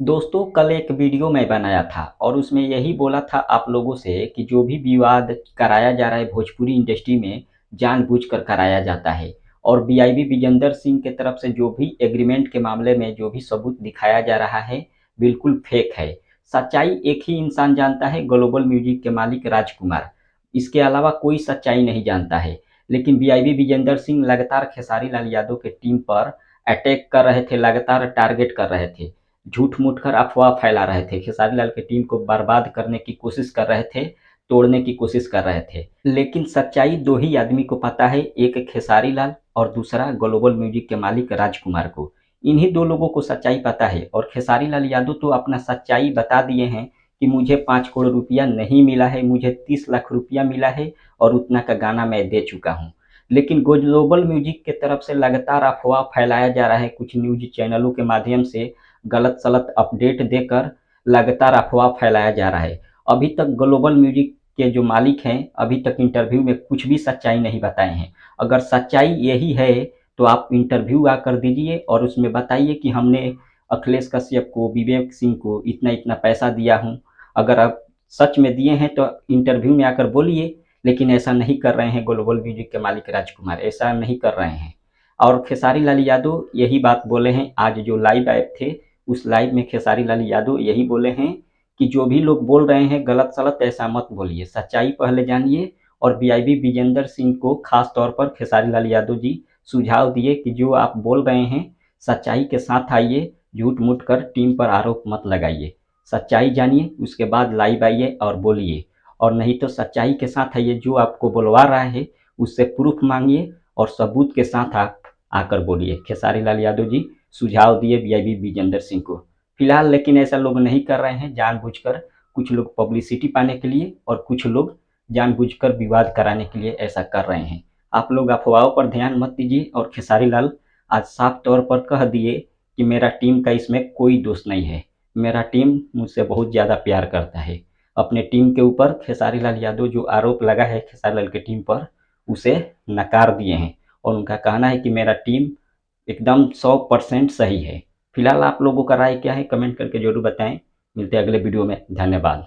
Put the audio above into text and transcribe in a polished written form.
दोस्तों, कल एक वीडियो मैं बनाया था और उसमें यही बोला था आप लोगों से कि जो भी विवाद कराया जा रहा है भोजपुरी इंडस्ट्री में, जानबूझकर कराया जाता है। और बीआईबी विजेंदर सिंह के तरफ से जो भी एग्रीमेंट के मामले में जो भी सबूत दिखाया जा रहा है, बिल्कुल फेक है। सच्चाई एक ही इंसान जानता है, ग्लोबल म्यूजिक के मालिक राजकुमार। इसके अलावा कोई सच्चाई नहीं जानता है। लेकिन बीआईबी विजेंदर सिंह लगातार खेसारी लाल यादव के टीम पर अटैक कर रहे थे, लगातार टारगेट कर रहे थे, झूठ मूठ कर अफवाह फैला रहे थे, खेसारी लाल की टीम को बर्बाद करने की कोशिश कर रहे थे, तोड़ने की कोशिश कर रहे थे। लेकिन सच्चाई दो ही आदमी को पता है, एक खेसारी लाल और दूसरा ग्लोबल म्यूजिक के मालिक राजकुमार को। इन्हीं दो लोगों को सच्चाई पता है और खेसारी लाल यादव तो अपना सच्चाई बता दिए हैं कि मुझे 5 करोड़ रुपया नहीं मिला है, मुझे 30 लाख रुपया मिला है और उतना का गाना मैं दे चुका हूँ। लेकिन ग्लोबल म्यूजिक के तरफ से लगातार अफवाह फैलाया जा रहा है, कुछ न्यूज चैनलों के माध्यम से गलत सलत अपडेट देकर लगातार अफवाह फैलाया जा रहा है। अभी तक ग्लोबल म्यूजिक के जो मालिक हैं, अभी तक इंटरव्यू में कुछ भी सच्चाई नहीं बताए हैं। अगर सच्चाई यही है तो आप इंटरव्यू आकर दीजिए और उसमें बताइए कि हमने अखिलेश कश्यप को, विवेक सिंह को इतना इतना पैसा दिया हूँ। अगर आप सच में दिए हैं तो इंटरव्यू में आकर बोलिए। लेकिन ऐसा नहीं कर रहे हैं, ग्लोबल म्यूजिक के मालिक राजकुमार ऐसा नहीं कर रहे हैं। और खेसारी लाल यादव यही बात बोले हैं, आज जो लाइव आए थे उस लाइव में खेसारी लाल यादव यही बोले हैं कि जो भी लोग बोल रहे हैं गलत सलत ऐसा मत बोलिए, सच्चाई पहले जानिए। और बीआईबी विजेंदर सिंह को खास तौर पर खेसारी लाल यादव जी सुझाव दिए कि जो आप बोल रहे हैं सच्चाई के साथ आइए, झूठ मूठ कर टीम पर आरोप मत लगाइए। सच्चाई जानिए, उसके बाद लाइव आइए और बोलिए। और नहीं तो सच्चाई के साथ आइए, जो आपको बुलवा रहा है उससे प्रूफ मांगिए और सबूत के साथ आप आकर बोलिए। खेसारी लाल यादव जी सुझाव दिए बीआईबी विजेंदर सिंह को। फिलहाल लेकिन ऐसा लोग नहीं कर रहे हैं, जानबूझकर कुछ लोग पब्लिसिटी पाने के लिए और कुछ लोग जानबूझकर विवाद कराने के लिए ऐसा कर रहे हैं। आप लोग अफवाहों पर ध्यान मत दीजिए। और खेसारी लाल आज साफ तौर पर कह दिए कि मेरा टीम का इसमें कोई दोष नहीं है, मेरा टीम मुझसे बहुत ज़्यादा प्यार करता है। अपने टीम के ऊपर खेसारी लाल यादव जो आरोप लगा है खेसारी लाल की टीम पर, उसे नकार दिए हैं और उनका कहना है कि मेरा टीम एकदम 100% सही है। फिलहाल आप लोगों का राय क्या है, कमेंट करके जरूर बताएं। मिलते हैं अगले वीडियो में। धन्यवाद।